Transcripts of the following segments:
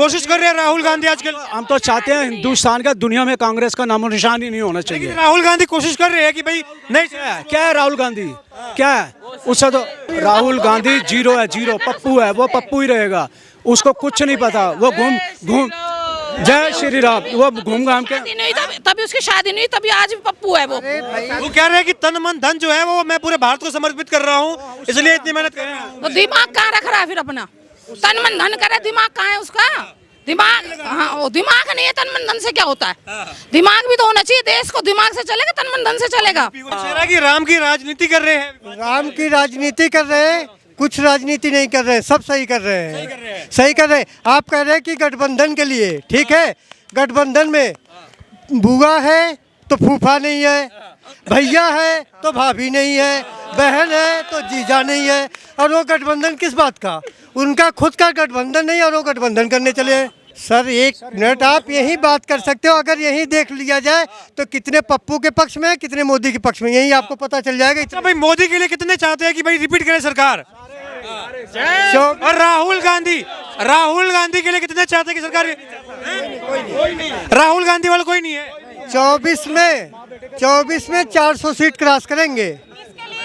कोशिश कर रहे हैं राहुल गांधी आजकल। हम तो चाहते हैं हिंदुस्तान का दुनिया में कांग्रेस का नामो निशान ही नहीं होना लेकिन चाहिए। राहुल गांधी कोशिश कर रहे हैं कि भाई नहीं। क्या है राहुल गांधी, क्या है उससे तो राहुल गांधी जीरो है, जीरो पप्पू है, वो पप्पू ही रहेगा, उसको कुछ नहीं पता। वो घूम घूम जय श्री राम, वो घूम घाम के शादी नहीं तभी उसकी शादी नहीं, तभी आज भी पप्पू है वो कह रहे हैं कि तन मन धन जो है वो मैं पूरे भारत को समर्पित कर रहा हूँ, इसलिए इतनी मेहनत कर रहे हैं। तो दिमाग कहाँ रख रहा है फिर अपना? तन मन धन करे, दिमाग कहाँ है उसका? दिमाग, हाँ वो दिमाग नहीं है, तन मन धन से क्या होता है? दिमाग भी तो होना चाहिए, देश को दिमाग से चलेगा, तन मन धन से चलेगा। शेरा की राम की राजनीति कर रहे हैं। राम की राजनीति कर रहे हैं, कुछ राजनीति नहीं कर रहे, सब सही कर रहे हैं, सही कर रहे हैं। आप कह रहे हैं कि गठबंधन के लिए, ठीक है, गठबंधन में बुआ है तो फूफा नहीं है, भैया है तो भाभी नहीं है, बहन है तो जीजा नहीं है, और वो गठबंधन किस बात का? उनका खुद का गठबंधन नहीं और वो गठबंधन करने चले हैं। सर एक मिनट, आप यही बात कर सकते हो। अगर यही देख लिया जाए तो कितने पप्पू के पक्ष में है, कितने मोदी के पक्ष में, यही आपको पता चल जाएगा। अच्छा भाई, मोदी के लिए कितने चाहते हैं कि भाई रिपीट करें सरकार? और राहुल गांधी के लिए कितने चाहते हैं कि सरकार? राहुल गांधी वाला कोई नहीं है। 24 में 400 सीट क्रॉस करेंगे।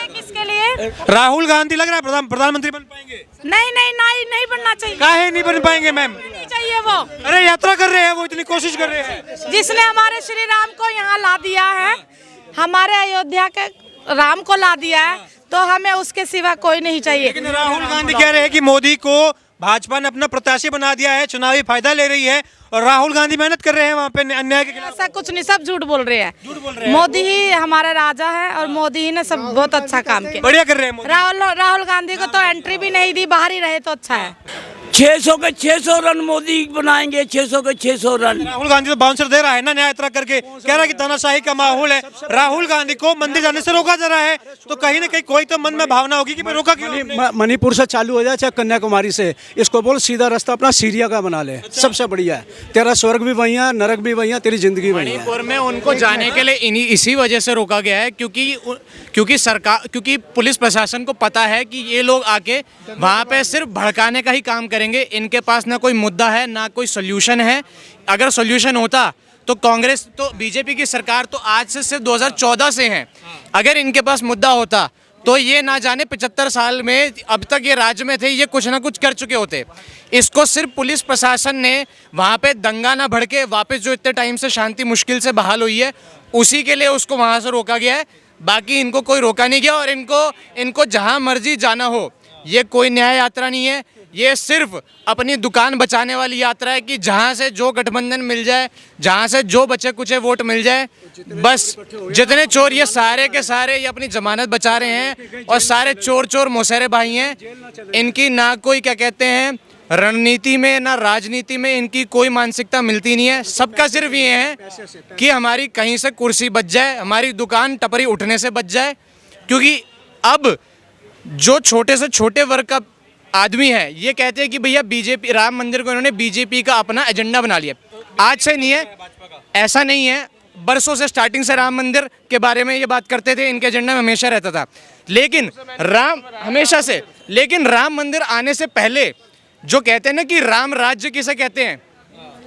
किसके लिए? राहुल गांधी लग रहा है प्रधानमंत्री बन पाएंगे? नहीं बनना चाहिए। काहे नहीं बन पाएंगे मैम? नहीं चाहिए वो। अरे यात्रा कर रहे हैं, वो इतनी कोशिश कर रहे हैं। जिसने हमारे श्री राम को यहाँ ला दिया है, हमारे अयोध्या के राम को ला दिया है, तो हमें उसके सिवा कोई नहीं चाहिए। लेकिन राहुल गांधी कह रहे हैं कि मोदी को भाजपा ने अपना प्रत्याशी बना दिया है, चुनावी फायदा ले रही है, और राहुल गांधी मेहनत कर रहे हैं वहाँ पे अन्याय के खिलाफ। ऐसा कुछ नहीं, सब झूठ बोल रहे हैं। मोदी ही हमारा राजा है और मोदी ही ने सब बहुत अच्छा काम किया, बढ़िया कर रहे हैं। राहुल गांधी को तो एंट्री भी नहीं दी, बाहर ही रहे तो अच्छा है। 600 के 600 रन मोदी बनाएंगे, 600 के 600 रन। राहुल गांधी तो बाउंसर दे रहा है ना न्याय यात्रा करके, कह रहा है कि तानाशाही का माहौल है। राहुल गांधी को मंदिर जाने से रोका जा रहा है, तो कहीं ना कहीं कोई तो मन में भावना होगी कि मैं रोका क्यों? मणिपुर से चालू हो जाए चाहे कन्याकुमारी से, इसको बोल सीधा रास्ता अपना सीरिया का बना ले, सबसे बढ़िया है। तेरा स्वर्ग भी वही है, नरक भी वही है, तेरी जिंदगी वही है। मणिपुर में उनको जाने के लिए इसी वजह से रोका गया है, क्योंकि पुलिस प्रशासन को पता है कि ये लोग आके वहाँ पे सिर्फ भड़काने का ही काम करेंगे। इनके पास ना कोई मुद्दा है, ना कोई सोल्यूशन है। अगर सोल्यूशन होता तो कांग्रेस तो बीजेपी की सरकार तो आज से सिर्फ 2014 से है। अगर इनके पास मुद्दा होता तो ये ना जाने 75 साल में अब तक ये राज्य में थे, ये कुछ ना कुछ कर चुके होते। इसको सिर्फ पुलिस प्रशासन ने वहाँ पे दंगा ना भड़के, वापस जो इतने टाइम से शांति मुश्किल से बहाल हुई है, उसी के लिए उसको वहाँ से रोका गया है। बाकी इनको कोई रोका नहीं गया, और इनको जहाँ मर्जी जाना हो। ये कोई न्याय यात्रा नहीं है, ये सिर्फ अपनी दुकान बचाने वाली यात्रा है कि जहाँ से जो गठबंधन मिल जाए, जहाँ से जो बचे कुचे वोट मिल जाए, बस जितने चोर ये सारे के सारे ये अपनी जमानत बचा रहे हैं, और सारे चोर मौसेरे भाई हैं। इनकी ना कोई क्या कहते हैं रणनीति में ना राजनीति में इनकी कोई मानसिकता मिलती नहीं है। सबका सिर्फ ये है कि हमारी कहीं से कुर्सी बच जाए, हमारी दुकान टपरी उठने से बच जाए, क्योंकि अब जो छोटे से छोटे वर्ग का आदमी है ये कहते हैं कि भैया बीजेपी राम मंदिर को इन्होंने बीजेपी का अपना एजेंडा बना लिया। आज से नहीं है, ऐसा नहीं है, बरसों से स्टार्टिंग से राम मंदिर के बारे में ये बात करते थे, इनके एजेंडा में हमेशा रहता था। लेकिन राम मंदिर आने से पहले जो कहते हैं ना कि राम राज्य किसे कहते हैं,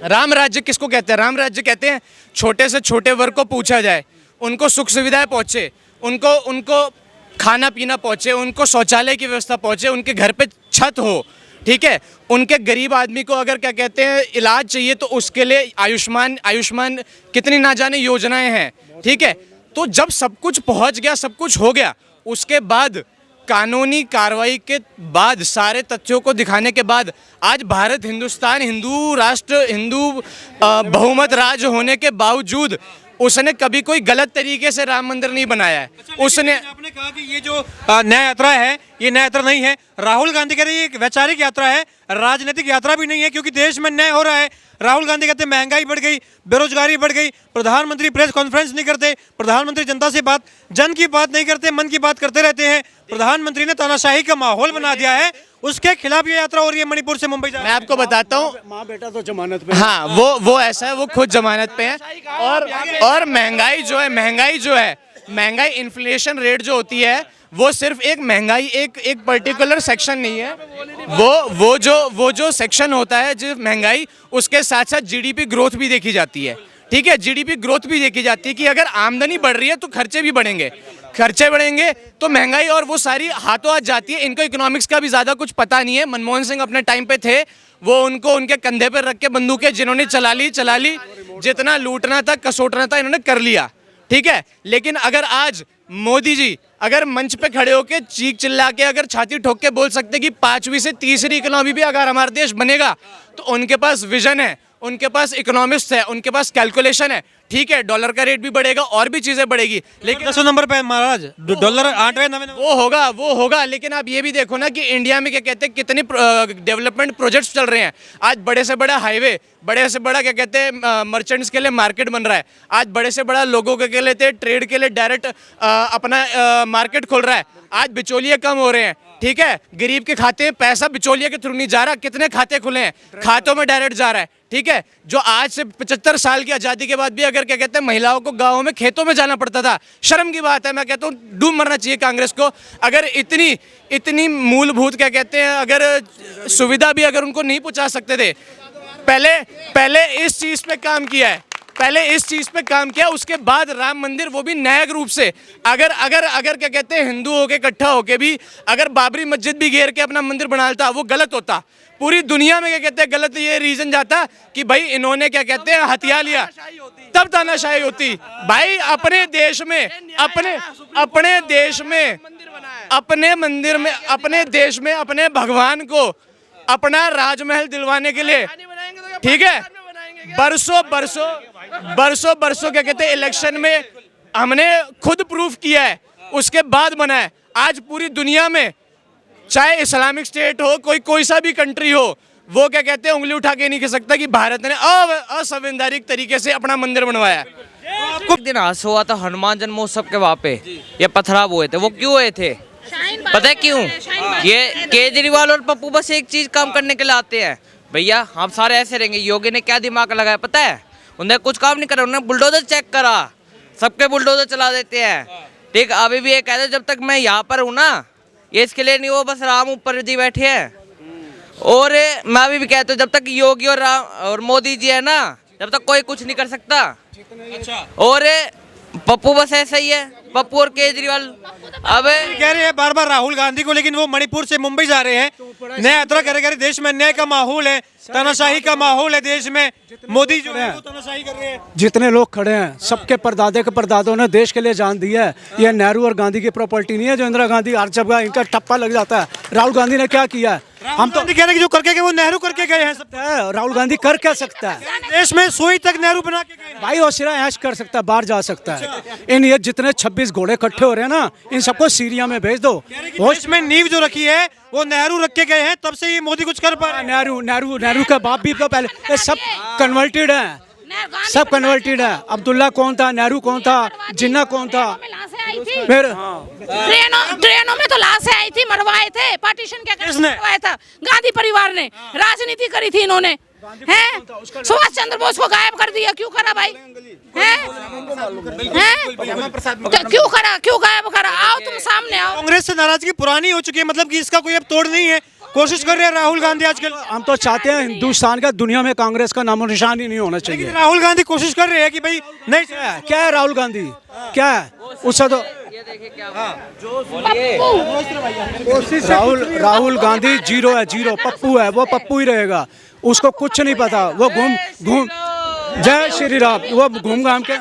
राम राज्य किसको कहते हैं? राम राज्य कहते हैं छोटे से छोटे वर्ग को पूछा जाए, उनको सुख सुविधाएं पहुँचे, उनको खाना पीना पहुँचे, उनको शौचालय की व्यवस्था पहुँचे, उनके घर पे छत हो, ठीक है। उनके गरीब आदमी को अगर क्या कहते हैं इलाज चाहिए तो उसके लिए आयुष्मान कितनी ना जाने योजनाएं हैं, ठीक है। तो जब सब कुछ पहुँच गया, सब कुछ हो गया, उसके बाद कानूनी कार्रवाई के बाद, सारे तथ्यों को दिखाने के बाद आज भारत हिंदुस्तान हिंदू राष्ट्र, हिंदू बहुमत राज्य होने के बावजूद उसने कभी कोई गलत तरीके से राम मंदिर नहीं बनाया है। उसने आपने कहा कि ये जो न्याय यात्रा है ये न्याय यात्रा नहीं है। राहुल गांधी कह रहे हैं ये एक वैचारिक यात्रा है, राजनीतिक यात्रा भी नहीं है, क्योंकि देश में न्याय हो रहा है। राहुल गांधी कहते हैं महंगाई बढ़ गई, बेरोजगारी बढ़ गई, प्रधानमंत्री प्रेस कॉन्फ्रेंस नहीं करते, प्रधानमंत्री जनता से जन की बात नहीं करते, मन की बात करते रहते हैं। प्रधानमंत्री ने तानाशाही का माहौल बना दिया है, उसके खिलाफ ये यात्रा हो रही है मणिपुर से मुंबई। मैं आपको बताता हूँ, माँ बेटा तो जमानत पे, हाँ वो ऐसा है, वो खुद जमानत पे है। और महंगाई जो है महंगाई इन्फ्लेशन रेट जो होती है वो सिर्फ एक महंगाई एक पर्टिकुलर सेक्शन नहीं है, वो जो सेक्शन होता है जो महंगाई, उसके साथ साथ जीडीपी ग्रोथ भी देखी जाती है। ठीक है, जीडीपी ग्रोथ भी देखी जाती है कि अगर आमदनी बढ़ रही है तो खर्चे भी बढ़ेंगे, खर्चे बढ़ेंगे तो महंगाई और वो सारी हाथों हाथ जाती है। इनको इकोनॉमिक्स का भी ज़्यादा कुछ पता नहीं है। मनमोहन सिंह अपने टाइम पे थे, वो उनको उनके कंधे पर रख के बंदूकें जिन्होंने चला ली, जितना लूटना था कसोटना था इन्होंने कर लिया। ठीक है, लेकिन अगर आज मोदी जी अगर मंच पे खड़े होकर चीख चिल्ला के अगर छाती ठोक के बोल सकते कि 5वीं से तीसरी इकोनॉमी भी अगर हमारा देश बनेगा, तो उनके पास विजन है, उनके पास इकोनॉमिस्ट है, उनके पास कैलकुलेशन है। ठीक है, डॉलर का रेट भी बढ़ेगा और भी चीजें बढ़ेगी, लेकिन 10 नंबर पे महाराज डॉलर 8वें 9वें वो होगा। लेकिन आप ये भी देखो ना कि इंडिया में क्या कहते हैं कितने डेवलपमेंट प्रोजेक्ट्स चल रहे हैं। आज बड़े से बड़ा हाईवे, बड़े से बड़ा क्या कहते हैं मर्चेंट्स के लिए मार्केट बन रहा है। आज बड़े से बड़ा लोगों के लिए ट्रेड के लिए डायरेक्ट अपना मार्केट खुल रहा है। आज बिचौलिए कम हो रहे हैं। ठीक है, गरीब के खाते में पैसा बिचौलिए के थ्रू नहीं जा रहा। कितने खाते खुले हैं, खातों में डायरेक्ट जा रहा है। ठीक है, जो आज से 75 साल की आज़ादी के बाद भी अगर क्या कहते हैं महिलाओं को गाँव में खेतों में जाना पड़ता था, शर्म की बात है। मैं कहता हूँ डूब मरना चाहिए कांग्रेस को। अगर इतनी मूलभूत क्या कहते हैं अगर सुविधा भी अगर उनको नहीं पहुँचा सकते थे, पहले इस चीज़ पे काम किया है, उसके बाद राम मंदिर वो भी न्यायिक रूप से अगर क्या कहते हैं हिंदू होके इकट्ठा होके भी अगर बाबरी मस्जिद भी घेर के अपना मंदिर बना लेता, वो गलत होता। पूरी दुनिया में क्या कहते हैं गलत ये रीजन जाता कि भाई इन्होंने क्या कहते हैं हथियार लिया, तब तानाशाही होती। भाई अपने देश में अपने मंदिर में अपने देश में अपने भगवान को अपना राजमहल दिलवाने के लिए, ठीक है, बरसों क्या कहते हैं इलेक्शन में हमने खुद प्रूफ किया है, उसके बाद बना है। आज पूरी दुनिया में चाहे इस्लामिक स्टेट हो, कोई सा भी कंट्री हो, वो क्या कहते हैं उंगली उठा के नहीं कह सकता कि भारत ने असंवैधानिक तरीके से अपना मंदिर बनवाया। एक दिन हादसा हुआ था हनुमान जन्मोत्सव के वहाँ पे, ये पथराव हुए थे। वो क्यों हुए थे पता है क्यों? ये केजरीवाल और पप्पू बस एक चीज काम करने के लिए आते हैं, भैया हम सारे ऐसे रहेंगे। योगी ने क्या दिमाग लगाया पता है? उन्हें कुछ काम नहीं करा, उन्होंने बुलडोजर चेक करा, सबके बुलडोजर चला देते हैं। ठीक, अभी भी ये कहते जब तक मैं यहाँ पर हूँ ना, ये इसके लिए नहीं, वो बस राम ऊपर जी बैठे हैं। और मैं अभी भी कहता हूँ जब तक योगी और राम और मोदी जी है ना, जब तक कोई कुछ नहीं कर सकता। और पप्पू बस ऐसा ही है, पप्पू और केजरीवाल। अब कह रहे हैं बार बार राहुल गांधी को, लेकिन वो मणिपुर से मुंबई जा रहे हैं, नया यात्रा कर रहे हैं। देश में अन्याय का माहौल है, तानाशाही का माहौल है देश में। मोदी जो है वो तानाशाही कर रहे हैं। जितने लोग खड़े हैं सबके परदादे के परदादों ने देश के लिए जान दी है। ये नेहरू और गांधी की प्रॉपर्टी नहीं है जो इंदिरा गांधी हर जगह इनका ठप्पा लग जाता है। राहुल गांधी ने क्या किया है? हम तो कह रहे हैं कि जो करके गए वो नेहरू करके गए हैं। सब राहुल गांधी कर क्या सकता है? देश में सुई तक नेहरू बना के गए। भाई वो सिरा ऐश कर सकता है, बाहर जा सकता है। इन ये जितने 26 घोड़े इकट्ठे हो रहे हैं ना, इन सबको सीरिया में भेज दो। देश में नींव जो रखी है वो नेहरू रख के गए हैं, तब से ये मोदी कुछ कर पा रहे हैं। नेहरू का बाप भी तो पहले, ये सब कन्वर्टेड है, सब कन्वर्टेड है। अब्दुल्ला कौन था, नेहरू कौन था, जिन्ना कौन था? फिर ट्रेनों में तो लाशें आई थी, मरवाए थे। पार्टीशन क्या करवाया था? गांधी परिवार ने राजनीति करी थी इन्होंने, हैं? सुभाष चंद्र बोस को गायब कर दिया, क्यों करा भाई? हैं? क्यों गायब करा? आओ तुम सामने आओ। कांग्रेस से नाराजगी पुरानी हो चुकी है, मतलब कि इसका कोई अब तोड़ नहीं है। कोशिश कर रहे हैं राहुल गांधी आजकल। हम तो चाहते हैं हिंदुस्तान का, दुनिया में कांग्रेस का नामो निशान ही नहीं होना चाहिए। राहुल गांधी कोशिश कर रहे हैं कि भाई नहीं, क्या है राहुल गांधी, क्या है उससे तो राहुल गांधी जीरो है, जीरो। पप्पू है, वो पप्पू ही रहेगा, उसको कुछ नहीं पता। वो घूम जय श्री राम, वो घूम घाम के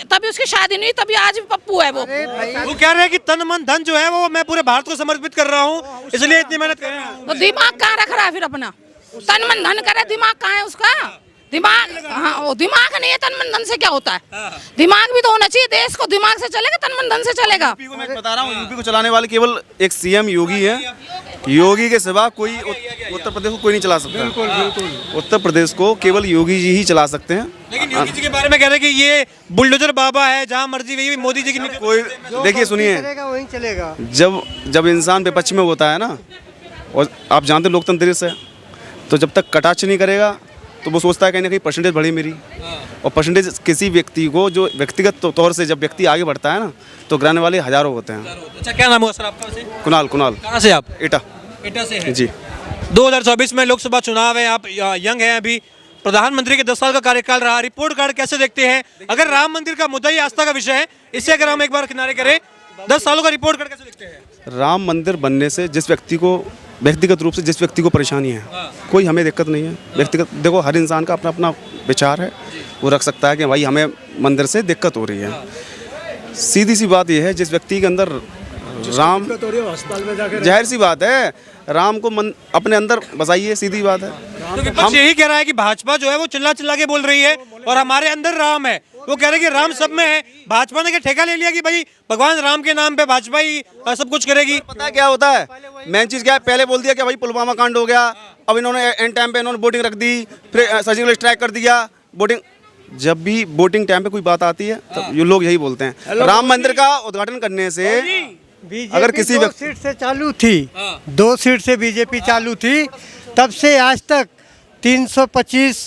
तभी उसकी शादी नहीं, तभी आज भी पप्पू है। वो कह रहे हैं कि तन मन धन जो है वो मैं पूरे भारत को समर्पित कर रहा हूँ, इसलिए इतनी मेहनत कर रहा हूँ। तो दिमाग कहाँ रख रहा है फिर अपना? तन मन धन करे, दिमाग कहाँ है उसका? दिमाग, हाँ, वो दिमाग नहीं है। तन मन धन से क्या होता है? दिमाग भी तो होना चाहिए। देश को दिमाग से चलेगा, तन मन धन से चलेगा। मैं बता रहा हूँ, यूपी को चलाने वाले केवल एक सीएम योगी है। योगी के सिवा कोई उत्तर प्रदेश को कोई नहीं चला सकता। बिल्कुल। उत्तर प्रदेश को केवल योगी जी ही चला सकते हैं। लेकिन योगी जी के बारे में कह रहे हैं कि ये बुलडोजर बाबा है, जहाँ मर्जी वही मोदी जी की कोई देखिए, सुनिए, वहीं चलेगा। जब इंसान विपक्ष में होता है ना, और आप जानते लोकतंत्र से, तो जब तक कटाक्ष नहीं करेगा तो वो सोचता है कहीं ना कहीं परसेंटेज बढ़ी मेरी। और परसेंटेज किसी व्यक्ति को जो व्यक्तिगत तौर से जब व्यक्ति आगे बढ़ता है ना तो गिराने वाले हजारों होते हैं। अच्छा, क्या नाम हुआ सर आपका वैसे? कुणाल कुणाल कहाँ से आप? एटा एटा से है जी। 2024 में लोकसभा चुनाव है, आप यंग हैं अभी, प्रधानमंत्री के 10 साल का कार्यकाल रहा, रिपोर्ट कार्ड कैसे देखते हैं? अगर राम मंदिर का मुद्दा ही आस्था का विषय है, इसे अगर हम एक बार किनारे करें, 10 सालों का रिपोर्ट कार्ड कैसे देखते हैं? राम मंदिर बनने से जिस व्यक्ति को व्यक्तिगत रूप से जिस व्यक्ति को परेशानी है, कोई हमें दिक्कत नहीं है। व्यक्तिगत देखो, हर इंसान का अपना अपना विचार है, वो रख सकता है कि भाई हमें मंदिर से दिक्कत हो रही है। सीधी सी बात यह है, जिस व्यक्ति के अंदर राम, जाहिर सी बात है, राम को अपने अंदर बसाइए, सीधी बात है। तो विपक्ष यही कह रहा है कि भाजपा जो है वो चिल्ला चिल्ला के बोल रही है और हमारे अंदर राम है। वो कह रहे हैं कि राम सब में है। भाजपा ने क्या ठेका ले लिया कि भाई भगवान राम के नाम पे भाजपा ही सब कुछ करेगी? पता है क्या होता है, मेन चीज़ क्या है, पहले बोल दिया कि भाई पुलवामा कांड हो गया, अब इन्होंने एंड टाइम पे इन्होंने बोटिंग रख दी, फिर सर्जिकल स्ट्राइक कर दिया, बोटिंग। जब भी बोटिंग टाइम पे कोई बात आती है तब ये लोग यही बोलते हैं। राम मंदिर का उद्घाटन करने से अगर किसी 2 सीट से चालू थी, 2 सीट से बीजेपी चालू थी, तब से आज तक 325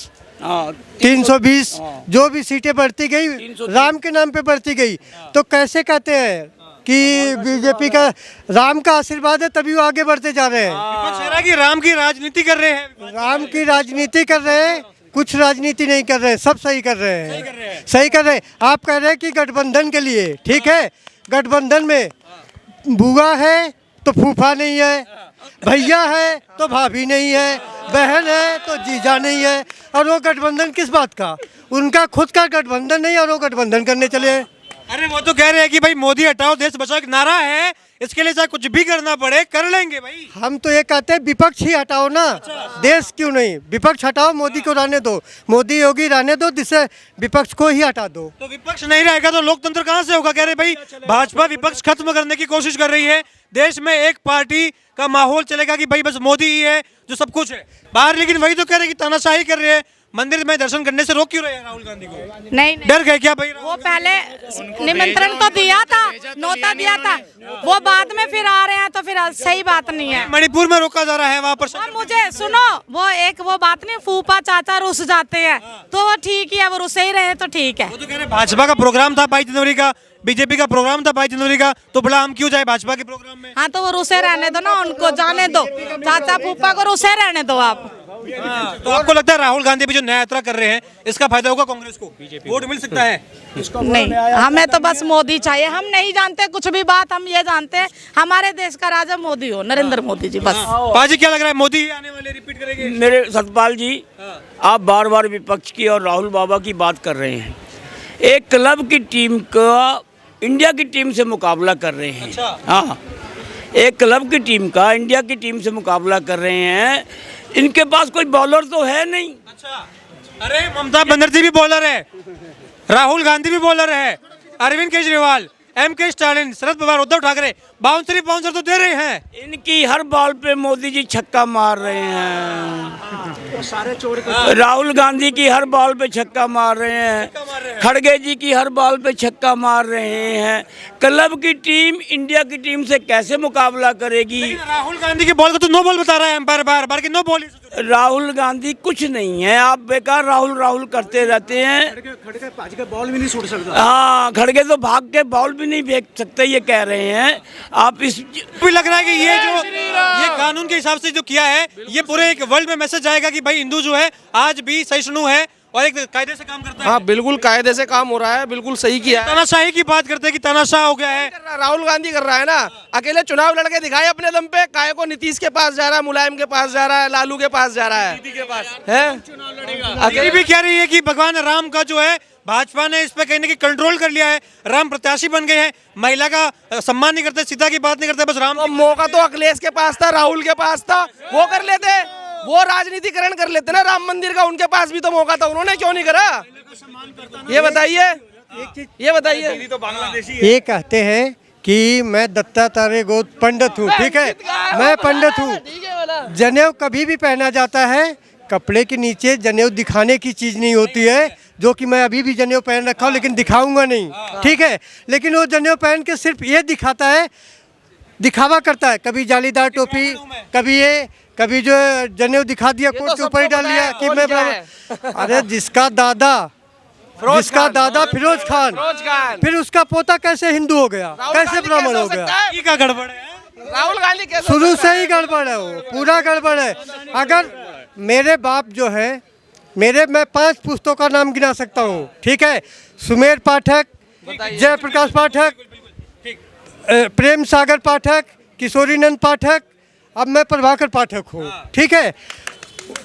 320 जो भी सीटें बढ़ती गई राम के नाम पे बढ़ती गई। तो कैसे कहते हैं कि बीजेपी का राम का आशीर्वाद है तभी वो आगे बढ़ते जा रहे हैं? विपक्ष कह रहा है कि राम की राजनीति कर रहे हैं। राम की राजनीति कर रहे हैं, कुछ राजनीति नहीं कर रहे हैं, सब सही कर रहे हैं, सही कर रहे हैं। आप कह रहे हैं कि गठबंधन के लिए, ठीक है, गठबंधन में बुआ है तो फूफा नहीं है, भैया है तो भाभी नहीं है, बहन है तो जीजा नहीं है, और वो गठबंधन किस बात का? उनका खुद का गठबंधन नहीं और वो गठबंधन करने चले हैं। अरे वो तो कह रहे हैं कि भाई मोदी हटाओ देश बचाओ एक नारा है, इसके लिए चाहे कुछ भी करना पड़े कर लेंगे भाई। हम तो ये कहते हैं विपक्ष ही हटाओ ना, देश क्यों नहीं? विपक्ष हटाओ, मोदी को रहने दो, मोदी योगी रहने दो, जिससे विपक्ष को ही हटा दो। तो विपक्ष नहीं रहेगा तो लोकतंत्र कहाँ से होगा? कह रहे भाई भाजपा विपक्ष खत्म करने की कोशिश कर रही है, देश में एक पार्टी का माहौल चलेगा कि भाई बस मोदी ही है जो सब कुछ है बाहर। लेकिन वही तो कह रहे हैं कि तानाशाही कर रहे हैं, मंदिर में दर्शन करने से रोक क्यों रहे हैं राहुल गांधी को? नहीं, डर गए क्या भाई? वो पहले निमंत्रण तो दिया था, नोता दिया था, वो बाद में फिर आ रहे हैं तो फिर सही बात नहीं है। मणिपुर में रोका जा रहा है वहाँ पर। और मुझे सुनो, वो बात नहीं, फूफा चाचा रुस जाते हैं तो वो ठीक ही है, वो रुसे ही रहे तो ठीक है। वो तो कह रहे भाजपा का प्रोग्राम था 22 जनवरी का, बीजेपी का प्रोग्राम था 22 जनवरी का, तो बड़ा हम क्यों जाए भाजपा के प्रोग्राम में? हाँ तो वो रुसे रहने दो ना, उनको जाने दो, चाचा फूफा को रुसे रहने दो आप। तो आपको लगता है राहुल गांधी भी जो नया यात्रा कर रहे हैं इसका फायदा होगा कांग्रेस को, वोट मिल सकता है? नहीं, हमें तो बस मोदी चाहिए। हम नहीं जानते कुछ भी बात, हम ये जानते हैं हमारे देश का राजा मोदी हो, नरेंद्र मोदी जी, बस। पाजी क्या लग रहा है, मोदी ही आने वाले रिपीट करेंगे? मेरे सतपाल जी, आप बार बार विपक्ष की और राहुल बाबा की बात कर रहे हैं। एक क्लब की टीम का इंडिया की टीम से मुकाबला कर रहे हैं। हाँ, एक क्लब की टीम का इंडिया की टीम से मुकाबला कर रहे हैं। इनके पास कोई बॉलर तो है नहीं। अच्छा, अरे ममता बनर्जी भी बॉलर है, राहुल गांधी भी बॉलर है, Arvind Kejriwal, M.K. Stalin, Sharad Pawar, Uddhav Thackeray bouncer तो दे रहे हैं। इनकी हर बॉल पे मोदी जी छक्का मार रहे हैं। राहुल गांधी की हर बॉल पे छक्का मार रहे हैं, खड़गे जी की हर बॉल पे छक्का मार रहे हैं। क्लब की टीम इंडिया की टीम से कैसे मुकाबला करेगी? राहुल गांधी की बॉल को तो नो बॉल बता रहा है एम्पायर, बार बार की नो बॉल। राहुल गांधी कुछ नहीं है, आप बेकार राहुल करते रहते हैं। खड़गे बॉल भी नहीं छोड़ सकता। हाँ, खड़गे तो भाग के बॉल भी नहीं फेंक सकते, ये कह रहे हैं आप। इस भी लग रहा है कि ये कानून के हिसाब से जो किया है, ये पूरे एक वर्ल्ड में मैसेज जाएगा कि भाई हिंदू जो है आज भी सहिष्णु है और एक कायदे से काम करता है। हाँ, बिल्कुल कायदे से काम हो रहा है, बिल्कुल सही किया है। तानाशाही की बात करते हैं कि तानाशाह हो गया है, राहुल गांधी कर रहा है ना, अकेले चुनाव लड़के दिखाए अपने दम पे। काय को नीतीश के पास जा रहा है, मुलायम के पास जा रहा है, लालू के पास जा रहा है, अकेले भी कह रही है कि भगवान राम का जो है भाजपा ने इस पे कहीं ना कहीं कंट्रोल कर लिया है, राम प्रत्याशी बन गए हैं, महिला का सम्मान नहीं करते, सीता की बात नहीं करते, बस राम। तो मौका तो अखिलेश के पास था, राहुल के पास था, वो कर लेते, वो राजनीतिकरण कर लेते ना राम मंदिर का। उनके पास भी तो मौका था, उन्होंने क्यों नहीं करा? ये बताइए, ये बताइए। तो बांग्लादेशी ये कहते हैं कि मैं दत्तात्रेय गौत पंडित हूँ, ठीक है, मैं पंडित हूँ। जनेऊ कभी भी पहना जाता है, कपड़े के नीचे जनेऊ दिखाने की चीज़ नहीं होती है, जो कि मैं अभी भी जनेऊ पहन रखा हूँ लेकिन दिखाऊंगा नहीं, ठीक है। लेकिन वो जनेऊ पहन के सिर्फ ये दिखाता है, दिखावा करता है, कभी जालीदार टोपी, कभी जो जनेऊ दिखा दिया, कोट के ऊपर ही डाल लिया कि मैं। अरे जिसका दादा जिसका दादा फिरोज खान, फिर उसका पोता कैसे हिंदू हो गया, कैसे ब्राह्मण हो गया? की का गड़बड़ है? राहुल गांधी कैसे शुरू से ही गड़बड़ है, वो पूरा गड़बड़ है। अगर मेरे बाप जो है, मैं 5 पुस्तकों का नाम गिना सकता हूँ, ठीक है? सुमेर पाठक, जयप्रकाश पाठक, प्रेम सागर पाठक, किशोरीनंद पाठक, अब मैं प्रभाकर पाठक हूँ, ठीक है?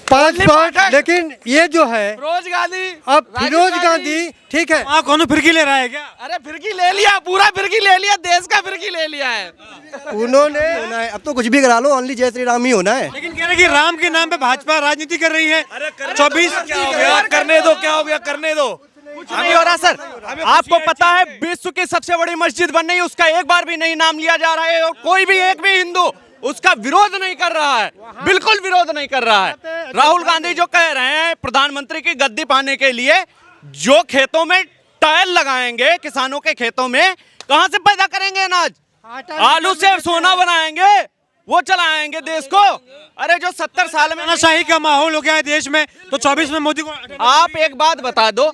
5 पाठ। लेकिन ये जो है फिरोज गांधी, अब फिरोज गांधी, ठीक है? वहाँ कौन फिरकी ले रहा है क्या? अरे फिरकी ले लिया, पूरा फिरकी ले लिया, देश का फिरकी ले लिया है उन्होंने अब तो कुछ भी करा लो, ओनली जय श्री राम ही होना है। लेकिन कह रहे कि राम के नाम पे भाजपा राजनीति कर रही है। 24 करने दो, क्या हो गया, करने दो। अभी हो रहा सर, आपको पता है विश्व की सबसे बड़ी मस्जिद बन रही है, उसका एक बार भी नहीं नाम लिया जा रहा है और कोई भी एक भी हिंदू उसका विरोध नहीं कर रहा है, बिल्कुल विरोध नहीं कर रहा है। राहुल गांधी जो कह रहे हैं प्रधानमंत्री की गद्दी पाने के लिए जो खेतों में टायर लगाएंगे, किसानों के खेतों में कहां से पैदा करेंगे अनाज? आलू से सोना बनाएंगे, वो चलाएंगे देश को। अरे जो 70 साल में तानाशाही का माहौल हो गया है देश में, तो 24 में मोदी को आप एक बात बता दो,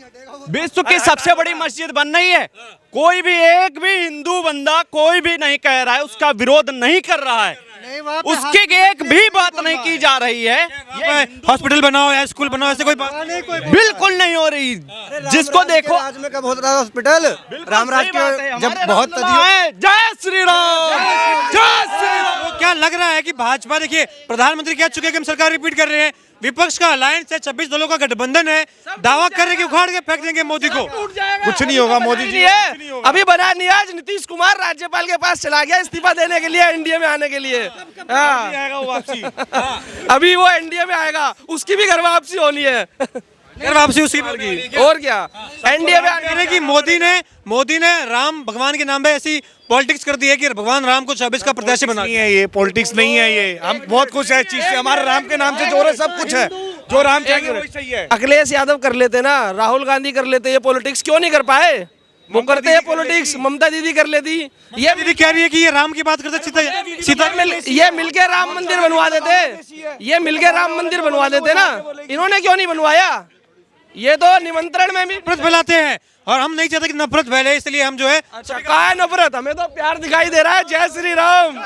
विश्व की सबसे बड़ी मस्जिद बन रही है, कोई भी एक भी हिंदू बंदा कोई भी नहीं कह रहा है, उसका विरोध नहीं कर रहा है, उसकी एक भी बात नहीं की जा रही है। हॉस्पिटल बनाओ या स्कूल बनाओ, ऐसे कोई बात बिल्कुल नहीं हो रही। जिसको देखो राज में कब होता है हॉस्पिटल, रामराज के जब बहुत जय श्री राम, जय श्री राम। तो क्या लग रहा है कि भाजपा, देखिए प्रधानमंत्री कह चुके हैं कि हम सरकार रिपीट कर रहे हैं, विपक्ष का अलायंस है, 26 दलों का गठबंधन है, दावा कर रहे कि उखाड़ के फेंक देंगे मोदी को। कुछ नहीं होगा, मोदी जी है अभी बना नहीं। आज नीतीश कुमार राज्यपाल के पास चला गया इस्तीफा देने के लिए, एनडीए में आने के लिए। अभी वो एनडीए में आएगा, उसकी भी घर वापसी होनी है। घर वापसी उसकी होगी। और क्या, एनडीए में आने कि मोदी ने राम भगवान के नाम पे ऐसी पॉलिटिक्स कर दी है कि भगवान राम को 26 का प्रत्याशी बना दिया। ये पॉलिटिक्स नहीं है, ये हम बहुत खुश है इस चीज से, हमारे राम के नाम से जोर है, सब कुछ है, जो राम चाहेंगे वही सही है। अखिलेश यादव कर लेते ना, राहुल गांधी कर लेते, ये पॉलिटिक्स क्यों नहीं कर पाए? वो करते हैं पॉलिटिक्स, ममता दीदी कर लेती। ये दीदी कह रही है कि ये राम की बात करते, सीता ये मिलके राम मंदिर बनवा देते, ये मिलके राम मंदिर बनवा देते ना, इन्होंने क्यों नहीं बनवाया? ये तो निमंत्रण में भी नफरत फैलाते हैं और हम नहीं चाहते कि नफरत फैले, इसलिए हम जो है अच्छा, कहाँ है नफरत? हमें तो प्यार दिखाई दे रहा है। जय श्री राम।